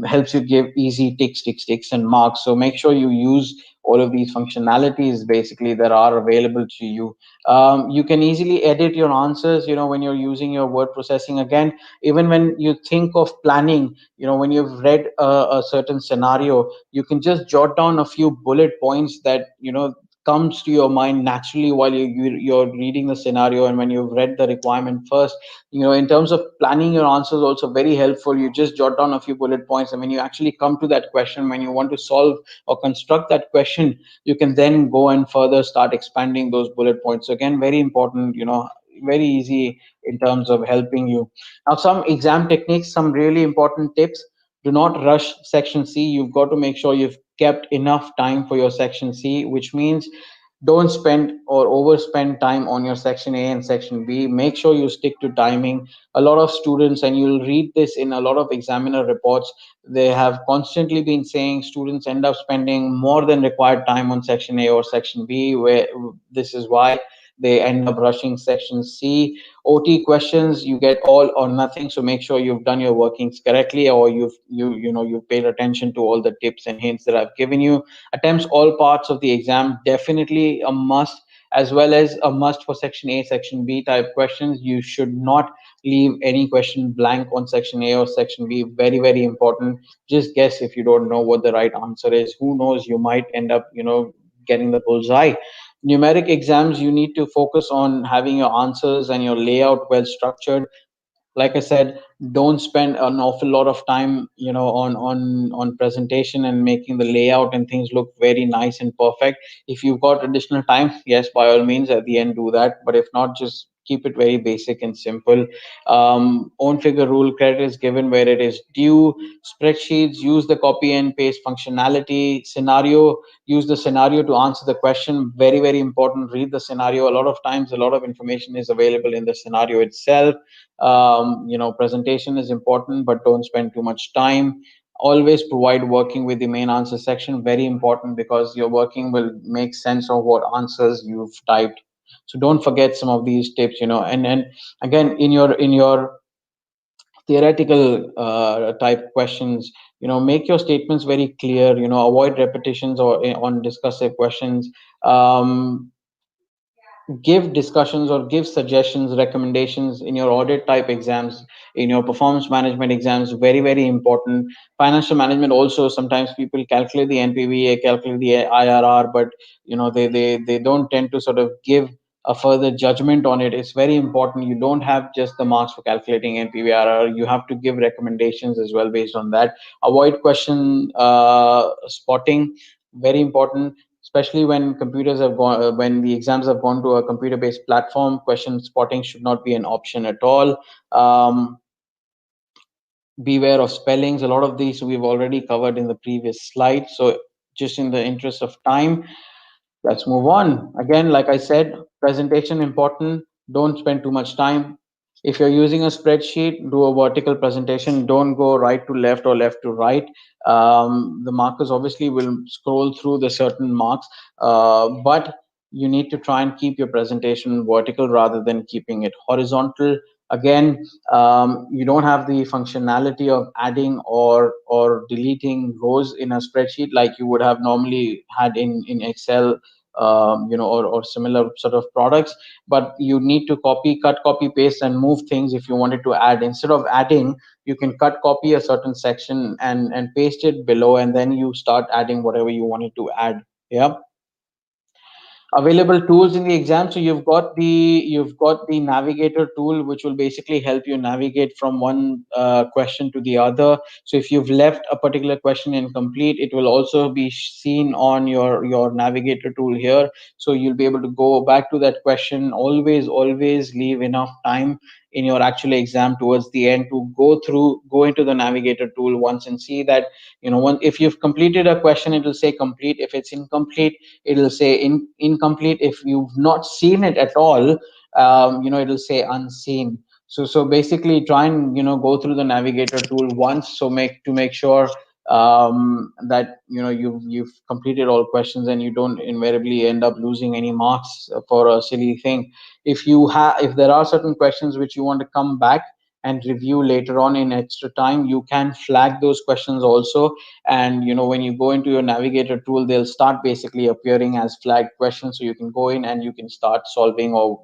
helps you give easy ticks, ticks, ticks, and marks. So make sure you use all of these functionalities basically that are available to you. You can easily edit your answers, when you're using your word processing. Again, even when you think of planning, when you've read a certain scenario, you can just jot down a few bullet points that comes to your mind naturally while you're reading the scenario, and when you've read the requirement first. In terms of planning your answers, also very helpful. You just jot down a few bullet points, and when you actually come to that question, when you want to solve or construct that question, you can then go and further start expanding those bullet points. So again, very important, very easy in terms of helping you. Now, some exam techniques, some really important tips. Do not rush section C. You've got to make sure you've kept enough time for your section C, which means don't spend or overspend time on your section A and section B. Make sure you stick to timing. A lot of students, and you'll read this in a lot of examiner reports, they have constantly been saying students end up spending more than required time on section A or section B, where this is why they end up rushing section C. OT questions, you get all or nothing. So make sure you've done your workings correctly, or you've paid attention to all the tips and hints that I've given you. Attempts all parts of the exam, definitely a must, as well as a must for section A, section B type questions. You should not leave any question blank on section A or section B. Very, very important. Just guess if you don't know what the right answer is. Who knows, you might end up getting the bullseye. Numeric exams, you need to focus on having your answers and your layout well structured. Like I said, don't spend an awful lot of time on presentation and making the layout and things look very nice and perfect. If you've got additional time, yes, by all means at the end do that, but if not, just keep it very basic and simple. Own figure rule, credit is given where it is due. Spreadsheets, use the copy and paste functionality. Scenario, use the scenario to answer the question. Very, very important. Read the scenario. A lot of times a lot of information is available in the scenario itself. Presentation is important, but don't spend too much time. Always provide working with the main answer section. Very important, because your working will make sense of what answers you've typed. So don't forget some of these tips. And again, in your theoretical type questions, make your statements very clear. Avoid repetitions or on discussive questions. give discussions or give suggestions, recommendations in your audit type exams, in your performance management exams. Very, very important. Financial management also, sometimes people calculate the NPV, calculate the IRR, but they don't tend to sort of give a further judgment on it. It's very important. You don't have just the marks for calculating NPV IRR. You have to give recommendations as well based on that. Avoid question spotting. Very important, especially when computers have gone, when the exams have gone to a computer based platform. Question spotting should not be an option at all. Beware of spellings. A lot of these we've already covered in the previous slide, so just in the interest of time, let's move on. Again, like I said, presentation important. Don't spend too much time. If you're using a spreadsheet, do a vertical presentation. Don't go right to left or left to right. The markers obviously will scroll through the certain marks, but you need to try and keep your presentation vertical rather than keeping it horizontal. Again, you don't have the functionality of adding or deleting rows in a spreadsheet like you would have normally had in Excel, or similar sort of products. But you need to copy, cut, copy, paste, and move things if you wanted to add. Instead of adding, you can cut, copy a certain section and paste it below, and then you start adding whatever you wanted to add. Yeah. Available tools in the exam. So you've got the navigator tool, which will basically help you navigate from one question to the other. So if you've left a particular question incomplete, it will also be seen on your navigator tool here. So you'll be able to go back to that question. Always leave enough time in your actual exam towards the end to go into the navigator tool once and see that, if you've completed a question, it will say complete. If it's incomplete, it'll say incomplete. If you've not seen it at all, it'll say unseen. So basically try and go through the navigator tool once, so make sure that you've completed all questions, and you don't invariably end up losing any marks for a silly thing. If there are certain questions which you want to come back and review later on in extra time, you can flag those questions also. And when you go into your navigator tool, they'll start basically appearing as flagged questions, so you can go in and you can start solving, or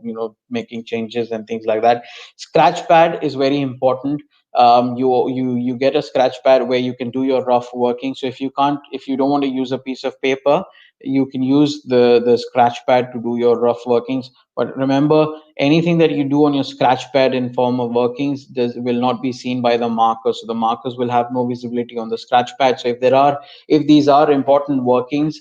making changes and things like that. Scratchpad is very important. You get a scratch pad where you can do your rough working. So if you don't want to use a piece of paper, you can use the scratch pad to do your rough workings. But remember, anything that you do on your scratch pad in form of workings will not be seen by the markers. So the markers will have no visibility on the scratch pad. So if these are important workings,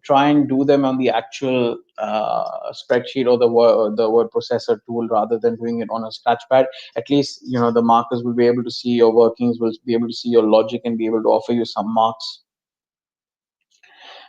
try and do them on the actual spreadsheet or the word processor tool, rather than doing it on a scratch pad. At least the markers will be able to see your workings, will be able to see your logic, and be able to offer you some marks.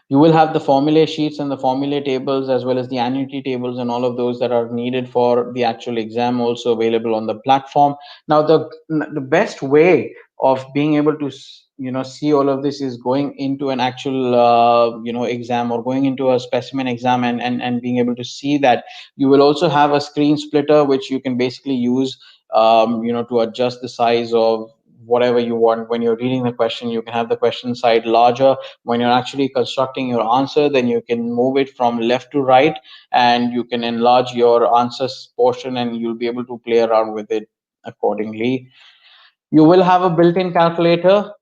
You will have the formula sheets and the formula tables, as well as the annuity tables and all of those that are needed for the actual exam, also available on the platform. Now, the best way of being able to see all of this is going into an actual exam, or going into a specimen exam, and being able to see that. You will also have a screen splitter, which you can basically use to adjust the size of whatever you want. When you're reading the question, you can have the question side larger. When you're actually constructing your answer, then you can move it from left to right, and you can enlarge your answers portion, and you'll be able to play around with it accordingly. You will have a built-in calculator,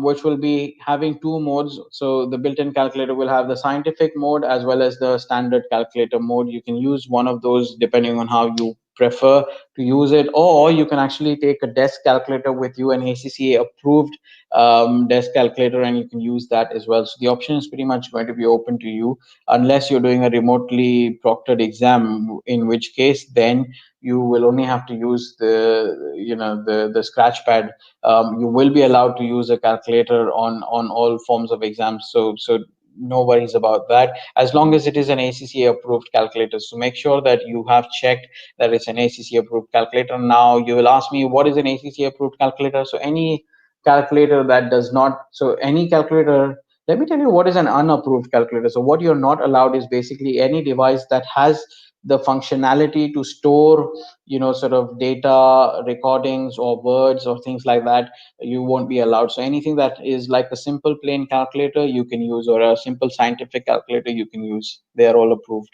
which will be having two modes. So the built-in calculator will have the scientific mode as well as the standard calculator mode. You can use one of those depending on how you prefer to use it, or you can actually take a desk calculator with you, an ACCA approved desk calculator, and you can use that as well. So the option is pretty much going to be open to you, unless you're doing a remotely proctored exam, in which case then you will only have to use the scratch pad. You will be allowed to use a calculator on all forms of exams, so no worries about that, as long as it is an ACCA approved calculator. So make sure that you have checked that it's an ACCA approved calculator. Now you will ask me, what is an ACCA approved calculator? So any calculator that does not, so any calculator, let me tell you what is an unapproved calculator. So what you're not allowed is basically any device that has the functionality to store sort of data recordings or words or things like that. You won't be allowed. So anything that is like a simple plain calculator you can use, or a simple scientific calculator you can use. They are all approved.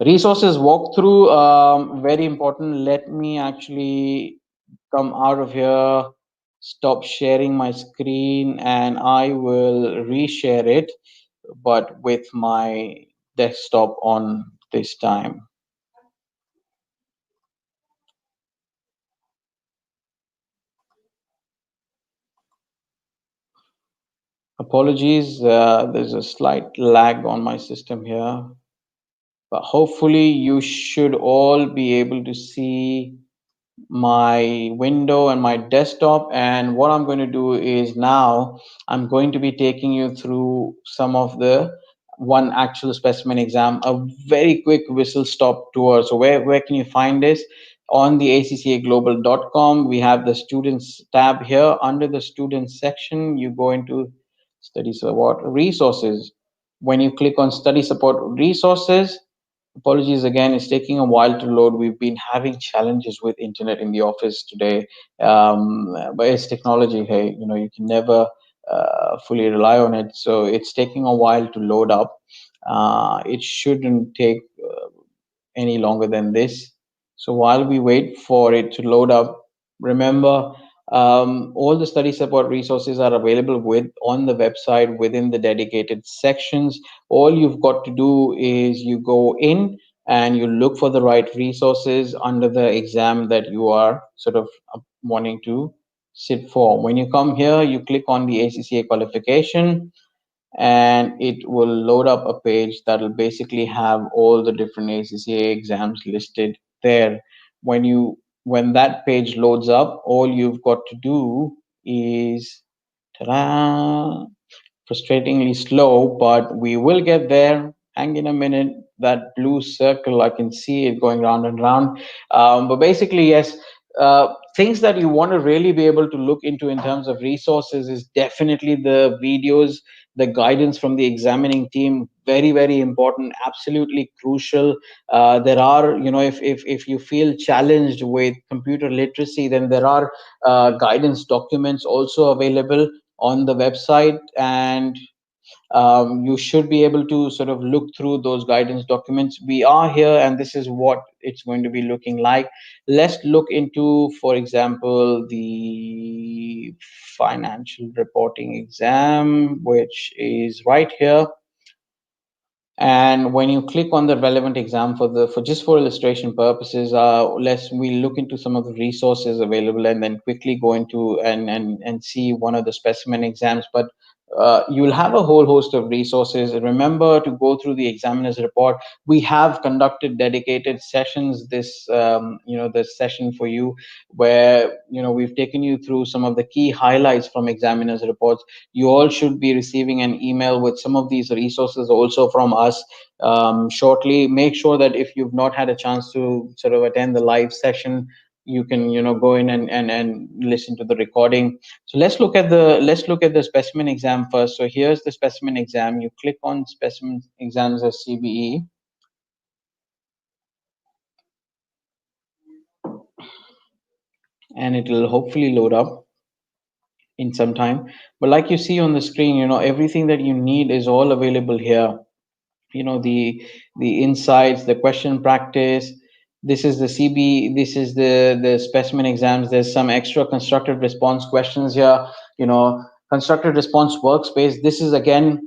Resources walkthrough, very important. Let me actually come out of here, stop sharing my screen, and I will reshare it, but with my desktop on this time. Apologies, there's a slight lag on my system here, but hopefully you should all be able to see my window and my desktop. And what I'm going to do is now I'm going to be taking you through some of the one actual specimen exam, a very quick whistle stop tour. So where can you find this? On the accaglobal.com, we have the students tab here. Under the students section, you go into study support resources. When you click on study support resources, apologies again, it's taking a while to load. We've been having challenges with internet in the office today, but it's technology. Hey, you can never fully rely on it. So it's taking a while to load up. It shouldn't take any longer than this. So while we wait for it to load up, remember, all the study support resources are available with on the website within the dedicated sections. All you've got to do is you go in and you look for the right resources under the exam that you are sort of wanting to sit for. When you come here, you click on the ACCA qualification, and it will load up a page that will basically have all the different ACCA exams listed there. When that page loads up, all you've got to do is, ta-da, frustratingly slow, but we will get there. Hang in a minute. That blue circle, I can see it going round and round. But basically, yes, things that you want to really be able to look into in terms of resources is definitely the videos, the guidance from the examining team. Very, very important, absolutely crucial. There are, if you feel challenged with computer literacy, then there are guidance documents also available on the website, and you should be able to sort of look through those guidance documents. We are here, and this is what it's going to be looking like. Let's look into, for example, the financial reporting exam, which is right here. And when you click on the relevant exam for just for illustration purposes, let's we look into some of the resources available and then quickly go into and see one of the specimen exams. But you'll have a whole host of resources. Remember to go through the examiner's report. We have conducted dedicated sessions this session for you, where we've taken you through some of the key highlights from examiner's reports. You all should be receiving an email with some of these resources also from us shortly. Make sure that if you've not had a chance to sort of attend the live session, you can go in and listen to the recording. So let's look at the specimen exam first. So here's the specimen exam. You click on specimen exams as CBE, and it will hopefully load up in some time. But like you see on the screen, everything that you need is all available here. The insights, the question practice. This is the CB, this is the specimen exams. There's some extra constructed response questions here. Constructed response workspace. This is again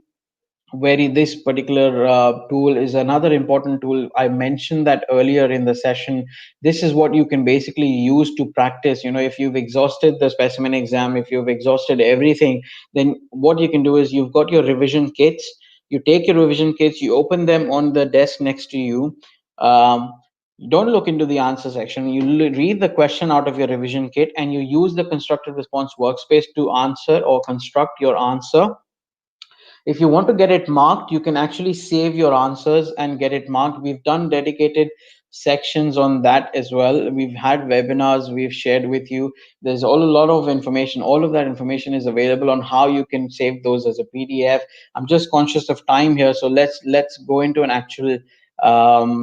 very this particular tool is another important tool. I mentioned that earlier in the session. This is what you can basically use to practice. If you've exhausted the specimen exam, if you've exhausted everything, then what you can do is you've got your revision kits. You take your revision kits, you open them on the desk next to you. Don't look into the answer section. You read the question out of your revision kit, and you use the constructed response workspace to answer or construct your answer. If you want to get it marked, you can actually save your answers and get it marked. We've done dedicated sections on that as well. We've had webinars we've shared with you. There's a lot of information. All of that information is available on how you can save those as a PDF. I'm just conscious of time here, so let's go into an actual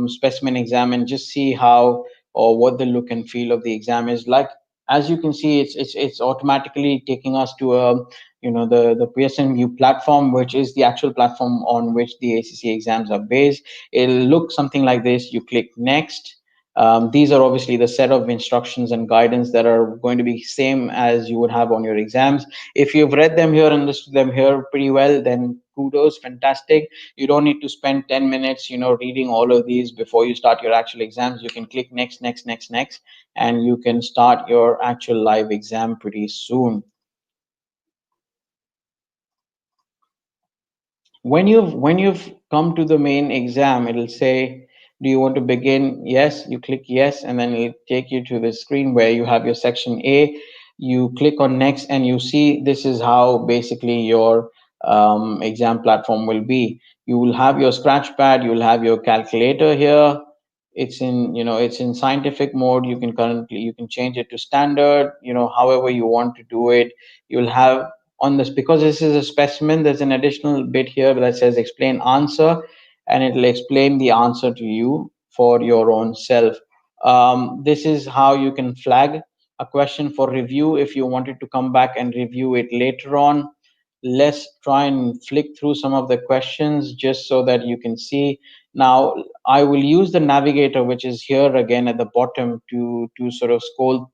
specimen exam and just see how or what the look and feel of the exam is like. as you can see, it's automatically taking us to a, the Pearson View platform, which is the actual platform on which the ACC exams are based. It'll look something like this. You click next. These are obviously the set of instructions and guidance that are going to be same as you would have on your exams. If you've read them here, understood them here pretty well, then kudos, fantastic. You don't need to spend 10 minutes, reading all of these before you start your actual exams. You can click next, next, next, next, and you can start your actual live exam pretty soon. When you've come to the main exam, it'll say, do you want to begin? Yes, you click yes, and then it'll take you to the screen where you have your section A. You click on next, and you see this is how basically your exam platform will be. You will have your scratch pad, you'll have your calculator here. It's in scientific mode. You can change it to standard, however you want to do it. You'll have on this, because this is a specimen, there's an additional bit here that says explain answer, and it'll explain the answer to you for your own self. This is how you can flag a question for review if you wanted to come back and review it later on. Let's try and flick through some of the questions just so that you can see. Now, I will use the navigator, which is here again at the bottom, to sort of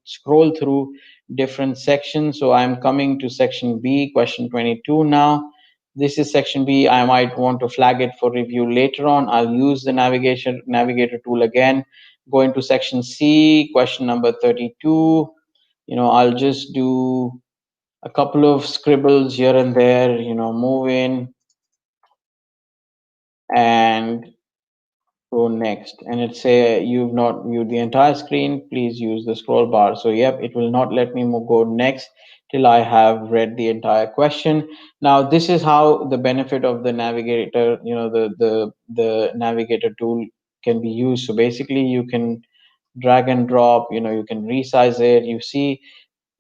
scroll through different sections. So I'm coming to section B, question 22 now. This is section B. I might want to flag it for review later on. I'll use the navigator tool again. Go into section C, question number 32. I'll just do a couple of scribbles here and there, move in and go next. And it say you've not viewed the entire screen, please use the scroll bar. So yep, it will not let me go next till I have read the entire question. Now this is how the benefit of the navigator, the navigator tool can be used. So basically you can drag and drop, you can resize it. You see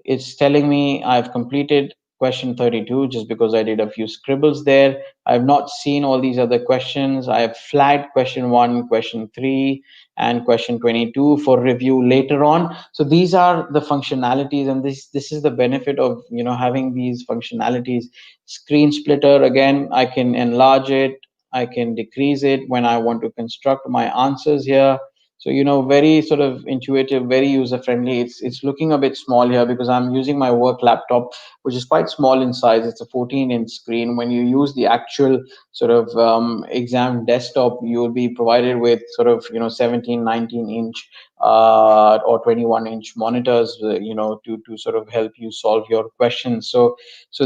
it's telling me I've completed question 32 just because I did a few scribbles there. I've not seen all these other questions. I have flagged question 1, question 3, and question 22 for review later on. So these are the functionalities, and this is the benefit of having these functionalities. Screen splitter, again, I can enlarge it, I can decrease it when I want to construct my answers here. So very sort of intuitive, very user friendly. It's looking a bit small here because I'm using my work laptop, which is quite small in size. It's a 14-inch screen. When you use the actual sort of exam desktop, you'll be provided with sort of 17, 19-inch or 21-inch monitors, to sort of help you solve your questions. So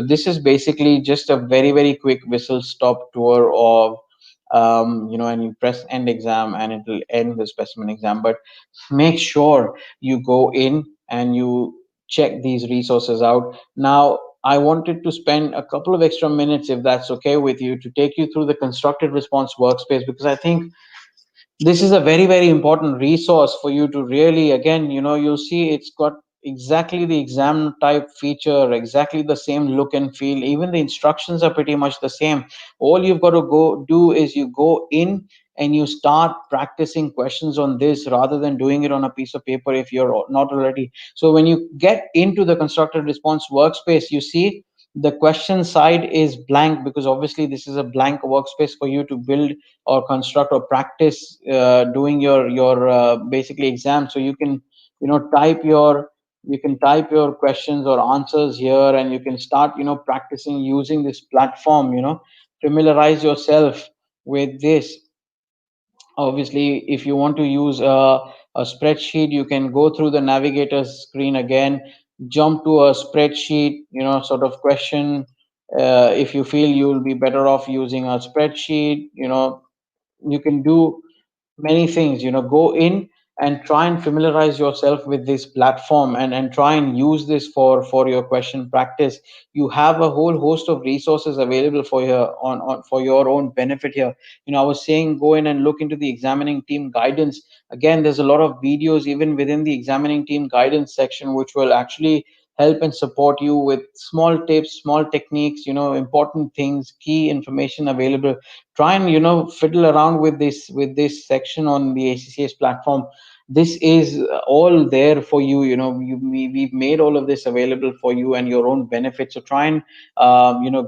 this is basically just a very, very quick whistle stop tour of and you press end exam and it will end the specimen exam. But make sure you go in and you check these resources out. Now, I wanted to spend a couple of extra minutes, if that's okay with you, to take you through the constructed response workspace, because I think this is a very, very important resource for you to really, again, you'll see it's got exactly the exam type feature, exactly the same look and feel. Even the instructions are pretty much the same. All you've got to go do is you go in and you start practicing questions on this rather than doing it on a piece of paper if you're not already. So when you get into the constructed response workspace, you see the question side is blank, because obviously this is a blank workspace for you to build or construct or practice doing your basically exam. So you can type your questions or answers here, and you can start practicing using this platform. Familiarize yourself with this. Obviously, if you want to use a spreadsheet, you can go through the navigator screen again, jump to a spreadsheet, sort of question. If you feel you'll be better off using a spreadsheet, you can do many things. Go in and try and familiarize yourself with this platform, and try and use this for your question practice. You have a whole host of resources available for your on for your own benefit here. I was saying go in and look into the examining team guidance. Again, there's a lot of videos even within the examining team guidance section which will actually help and support you with small tips, small techniques, important things, key information available. Try and fiddle around with this section on the ACCS platform. This is all there for you. We've made all of this available for you and your own benefit. So try and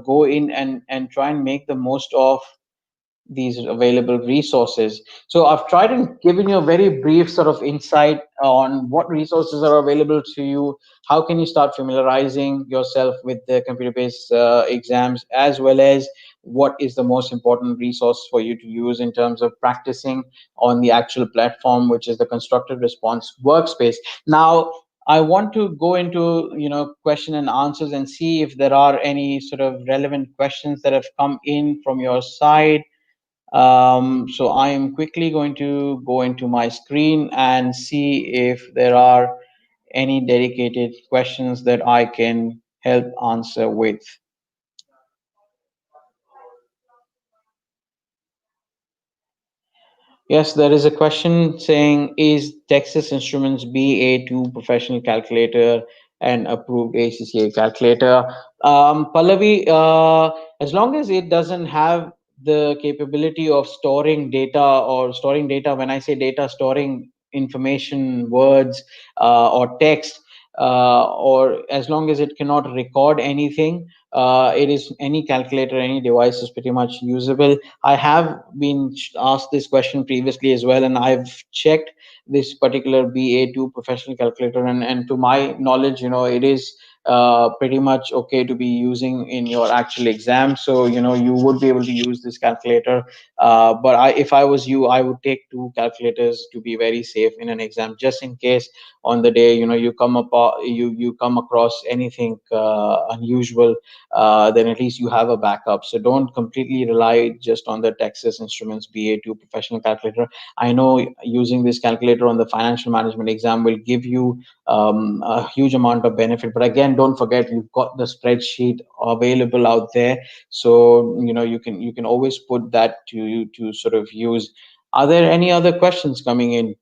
go in and try and make the most of these available resources. So I've tried and given you a very brief sort of insight on what resources are available to you, how can you start familiarizing yourself with the computer-based exams, as well as what is the most important resource for you to use in terms of practicing on the actual platform, which is the constructed response workspace. Now, I want to go into question and answers and see if there are any sort of relevant questions that have come in from your side. So I am quickly going to go into my screen and see if there are any dedicated questions that I can help answer with. Yes, there is a question saying, is Texas Instruments BA2 professional calculator an approved ACCA calculator? Pallavi, as long as it doesn't have the capability of storing data, or storing data, when I say data, storing information, words, or text, or as long as it cannot record anything, it is any calculator, any device is pretty much usable. I have been asked this question previously as well, and I've checked this particular BA2 professional calculator, and to my knowledge, it is pretty much okay to be using in your actual exam. So you would be able to use this calculator. But if I was you, I would take two calculators to be very safe in an exam, just in case on the day you come across anything unusual, then at least you have a backup. So don't completely rely just on the Texas Instruments BA2 professional calculator. I know using this calculator on the financial management exam will give you a huge amount of benefit. But again, don't forget, you've got the spreadsheet available out there, so you can always put that to sort of use. Are there any other questions coming in?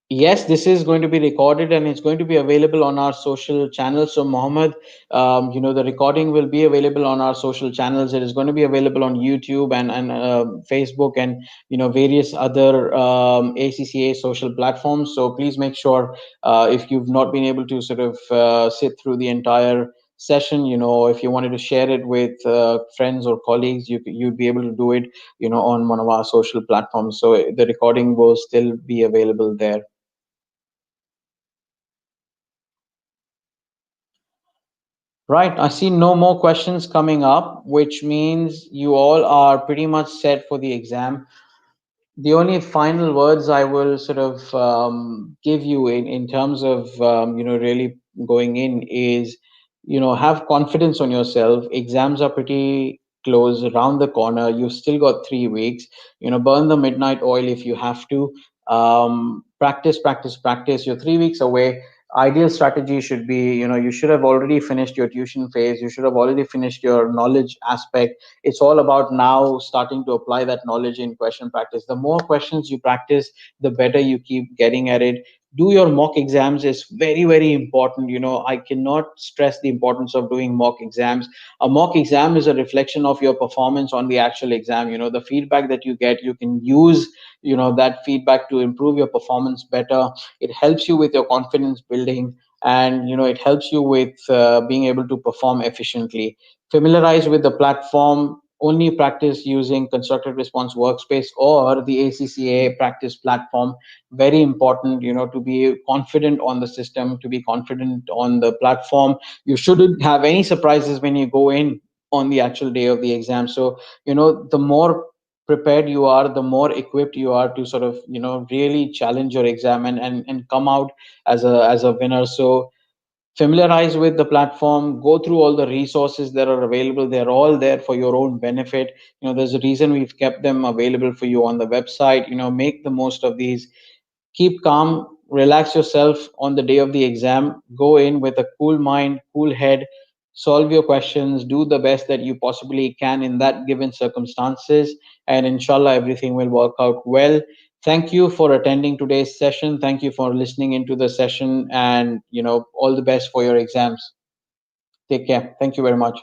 Yes, this is going to be recorded and it's going to be available on our social channels. So, Mohammed, the recording will be available on our social channels. It is going to be available on YouTube and Facebook and various other ACCA social platforms. So please make sure, if you've not been able to sort of sit through the entire session, if you wanted to share it with friends or colleagues, you'd be able to do it, on one of our social platforms. So the recording will still be available there. Right, I see no more questions coming up, which means you all are pretty much set for the exam. The only final words I will sort of give you in terms of really going in is, have confidence on yourself. Exams are pretty close, around the corner. You've still got 3 weeks. Burn the midnight oil if you have to. Practice, practice, practice. You're 3 weeks away. Ideal strategy should be, you should have already finished your tuition phase. You should have already finished your knowledge aspect. It's all about now starting to apply that knowledge in question practice. The more questions you practice, the better you keep getting at it. Do your mock exams is very, very important. I cannot stress the importance of doing mock exams. A mock exam is a reflection of your performance on the actual exam. The feedback that you get, you can use that feedback to improve your performance better. It helps you with your confidence building, and it helps you with being able to perform efficiently. Familiarize with the platform. Only practice using constructed response workspace or the ACCA practice platform. Very important, to be confident on the system, to be confident on the platform. You shouldn't have any surprises when you go in on the actual day of the exam. So the more prepared you are, the more equipped you are to sort of really challenge your exam and come out as a winner. So familiarize with the platform, go through all the resources that are available. They're all there for your own benefit. There's a reason we've kept them available for you on the website. Make the most of these. Keep calm, relax yourself on the day of the exam. Go in with a cool mind, cool head, solve your questions, do the best that you possibly can in that given circumstances, and inshallah everything will work out well. Thank you for attending today's session. Thank you for listening into the session, and all the best for your exams. Take care. Thank you very much.